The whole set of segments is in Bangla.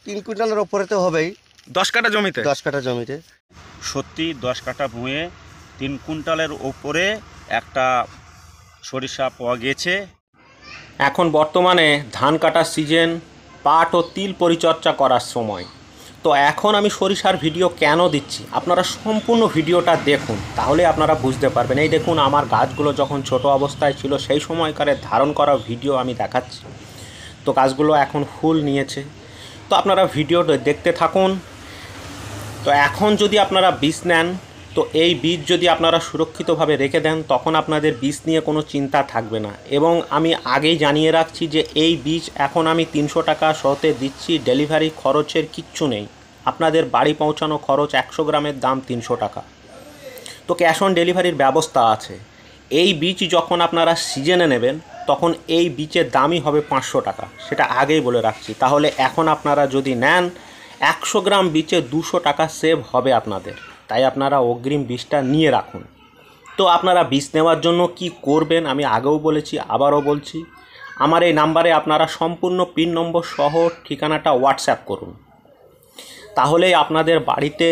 3 কুইন্টালের ওপরে তো হবেই। 10 কাঠা জমিতে? 10 কাঠা জমিতে। সত্যি 10 কাঠা ভুঁয়ে 3 কুইন্টালের ওপরে একটা সরিষা পাওয়া গেছে। এখন বর্তমানে ধান কাটার সিজন, পাট ও তিল পরিচর্যা করার সময়। তো এখন আমি সরিষার ভিডিও কেন দিচ্ছি, আপনারা সম্পূর্ণ ভিডিওটা দেখুন, তাহলে আপনারা বুঝতে পারবেন। এই দেখুন, আমার গাছগুলো যখন ছোট অবস্থায় ছিল সেই সময়কারে ধারণ করা ভিডিও আমি দেখাচ্ছি। তো গাছগুলো এখন ফুল নিয়েছে। তো আপনারা ভিডিওটা দেখতে থাকুন। তো এখন যদি আপনারা বীজ নেন, তো এই বীজ যদি আপনারা সুরক্ষিতভাবে রেখে দেন, তখন আপনাদের বীজ নিয়ে কোনো চিন্তা থাকবে না। এবং আমি আগেই জানিয়ে রাখছি যে এই বীজ এখন আমি 300 টাকা সহতে দিচ্ছি। ডেলিভারি খরচের কিচ্ছু নেই। আপনাদের বাড়ি পৌঁছানো খরচ 100 গ্রামের দাম 300 টাকা। তো ক্যাশ অন ডেলিভারির ব্যবস্থা আছে। এই বীজ যখন আপনারা সিজনে নেবেন, তখন এই বীজের দামই হবে 500 টাকা, সেটা আগেই বলে রাখছি। তাহলে এখন আপনারা যদি নেন, 100 গ্রাম বীজে 200 টাকা সেভ হবে আপনাদের। তাই আপনারা অগ্রিম বীজটা নিয়ে রাখুন। তো আপনারা বীজ নেওয়ার জন্য কি করবেন আমি আগেও বলেছি, আবারও বলছি। আমার এই নাম্বারে আপনারা সম্পূর্ণ পিন নম্বর সহ ঠিকানাটা হোয়াটসঅ্যাপ করুন। তাহলেই আপনাদের বাড়িতে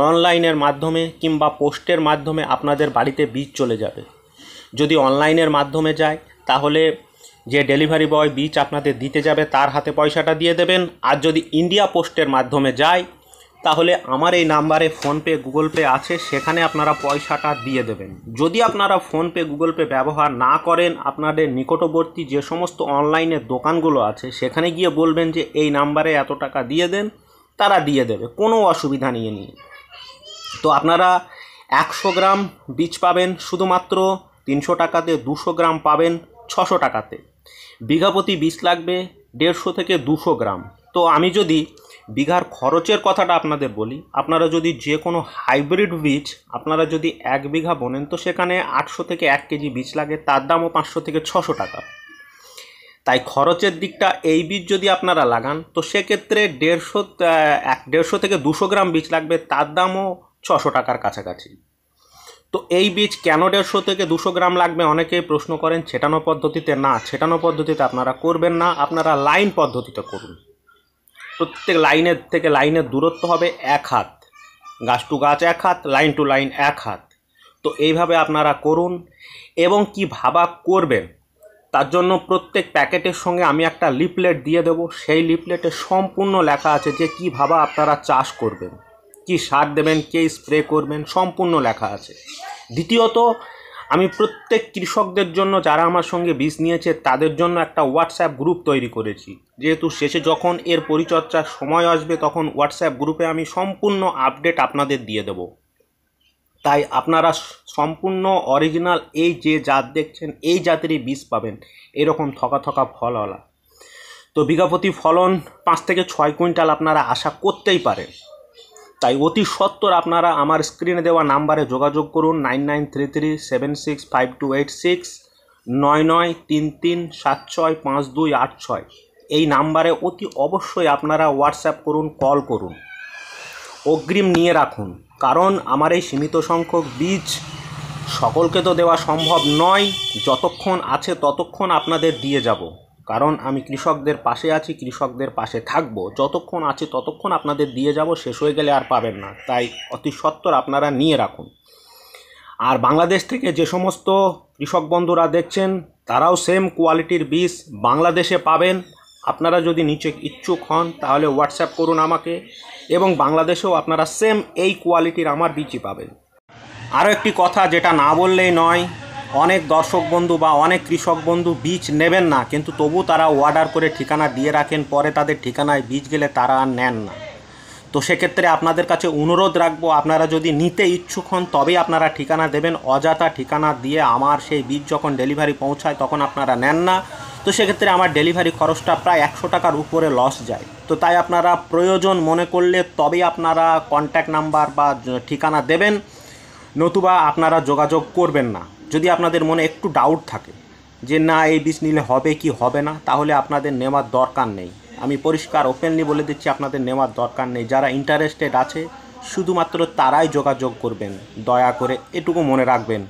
অনলাইনের মাধ্যমে কিংবা পোস্টের মাধ্যমে আপনাদের বাড়িতে বীজ চলে যাবে। যদি অনলাইনের মাধ্যমে যায়, তাহলে যে ডেলিভারি বয় বীজ আপনাদের দিতে যাবে তার হাতে পয়সাটা দিয়ে দেবেন। আর যদি ইন্ডিয়া পোস্টের মাধ্যমে যায়, তাহলে আমার এই নাম্বারে ফোনপে গুগল পে আছে, সেখানে আপনারা পয়সাটা দিয়ে দেবেন। যদি আপনারা ফোনপে গুগল পে ব্যবহার না করেন, আপনাদের নিকটবর্তী যে সমস্ত অনলাইনের দোকানগুলো আছে সেখানে গিয়ে বলবেন যে এই নাম্বারে এত টাকা দিয়ে দেন, তারা দিয়ে দেবে, কোনো অসুবিধা নিয়ে নিন। তো আপনারা 100 গ্রাম বীজ পাবেন শুধুমাত্র 300 টাকাতে, 200 গ্রাম পাবেন 600 টাকাতে। বিঘাপতি বীজ লাগবে 150 থেকে 200 গ্রাম। তো আমি যদি বিঘার খরচের কথাটা আপনাদের বলি, আপনারা যদি যে কোনো হাইব্রিড বীজ আপনারা যদি 1 বিঘা বোনেন, তো সেখানে 800 থেকে 1 কেজি বীজ লাগে, তার দামও 500 থেকে 600 টাকা। তাই খরচের দিকটা এই বীজ যদি আপনারা লাগান, তো সেক্ষেত্রে 150 থেকে 200 গ্রাম বীজ লাগবে, তার দামও 600 টাকার কাছাকাছি। তো এই বীজ কেন 150 থেকে 200 গ্রাম লাগবে অনেকেই প্রশ্ন করেন। ছেটানো পদ্ধতিতে না, ছেটানো পদ্ধতিতে আপনারা করবেন না, আপনারা লাইন পদ্ধতিতে করুন। প্রত্যেক লাইনের থেকে লাইনের দূরত্ব হবে 1 হাত, গাছ টু গাছ 1 হাত, লাইন টু লাইন 1 হাত। তো এইভাবে আপনারা করুন। এবং কি ভাবা করবেন, তার জন্য প্রত্যেক প্যাকেটের সঙ্গে আমি একটা লিফলেট দিয়ে দেব। সেই লিফলেটে সম্পূর্ণ লেখা আছে যে কীভাবে আপনারা চাষ করবেন, কি সার দেবেন, কে স্প্রে করবেন, সম্পূর্ণ লেখা আছে। দ্বিতীয়ত, আমি প্রত্যেক কৃষকদের জন্য যারা আমার সঙ্গে বীজ নিয়েছে তাদের জন্য একটা হোয়াটসঅ্যাপ গ্রুপ তৈরি করেছি। যেহেতু শেষে যখন এর পরিচর্যার সময় আসবে, তখন হোয়াটসঅ্যাপ গ্রুপে আমি সম্পূর্ণ আপডেট আপনাদের দিয়ে দেব। তাই আপনারা সম্পূর্ণ অরিজিনাল এই যে জাত দেখছেন, এই জাতেরই বীজ পাবেন, এরকম থকা থকা ফলওয়ালা। তো বিঘাপতি ফলন 5 থেকে 6 কুইন্টাল আপনারা আশা করতেই পারেন। তাই অতি সত্বর আপনারা আমার স্ক্রিনে দেওয়া নাম্বারে যোগাযোগ করুন, 9933765286, 9933765286। এই নাম্বারে অতি অবশ্যই আপনারা হোয়াটসঅ্যাপ করুন, কল করুন, অগ্রিম নিয়ে রাখুন। কারণ আমার এই সীমিত সংখ্যক বীজ সকলকে তো দেওয়া সম্ভব নয়। যতক্ষণ আছে ততক্ষণ আপনাদের দিয়ে যাব, কারণ আমি কৃষকদের পাশে আছি, কৃষকদের পাশে থাকব। যতক্ষণ আছে ততক্ষণ আপনাদের দিয়ে যাব, শেষ হয়ে গেলে আর পাবেন না। তাই অতি সত্বর আপনারা নিয়ে রাখুন। আর বাংলাদেশ থেকে যে সমস্ত কৃষক বন্ধুরা দেখছেন, তারাও সেম কোয়ালিটির বীজ বাংলাদেশে পাবেন। আপনারা যদি নিচে ইচ্ছুক হন, তাহলে হোয়াটসঅ্যাপ করুন আমাকে, এবং বাংলাদেশেও আপনারা সেম এই কোয়ালিটির আমার বীজই পাবেন। আরও একটি কথা যেটা না বললেই নয়, অনেক দর্শক বন্ধু বা অনেক কৃষক বন্ধু বীজ নেবেন না, কিন্তু তবু তারা অর্ডার করে ঠিকানা দিয়ে রাখেন, পরে তাদের ঠিকানায় বীজ গেলে তারা আর নেন না। তো সেক্ষেত্রে আপনাদের কাছে অনুরোধ রাখবো, আপনারা যদি নিতে ইচ্ছুক হন তবেই আপনারা ঠিকানা দেবেন। অযথা ঠিকানা দিয়ে আমার সেই বীজ যখন ডেলিভারি পৌঁছায় তখন আপনারা নেন না, তো সেক্ষেত্রে আমার ডেলিভারি খরচটা প্রায় 100 টাকার উপরে লস যায়। তো তাই আপনারা প্রয়োজন মনে করলে তবেই আপনারা কন্ট্যাক্ট নাম্বার বা ঠিকানা দেবেন, নতুবা আপনারা যোগাযোগ করবেন না। যদি আপনাদের মনে একটু ডাউট থাকে যে না এই বীজ নিলে হবে কি হবে না, তাহলে আপনাদের নেওয়ার দরকার নেই। আমি পরিষ্কার ওপেনলি বলে দিচ্ছি, আপনাদের নেওয়ার দরকার নেই। যারা ইন্টারেস্টেড আছে শুধুমাত্র তারাই যোগাযোগ করবেন, দয়া করে এটুকু মনে রাখবেন।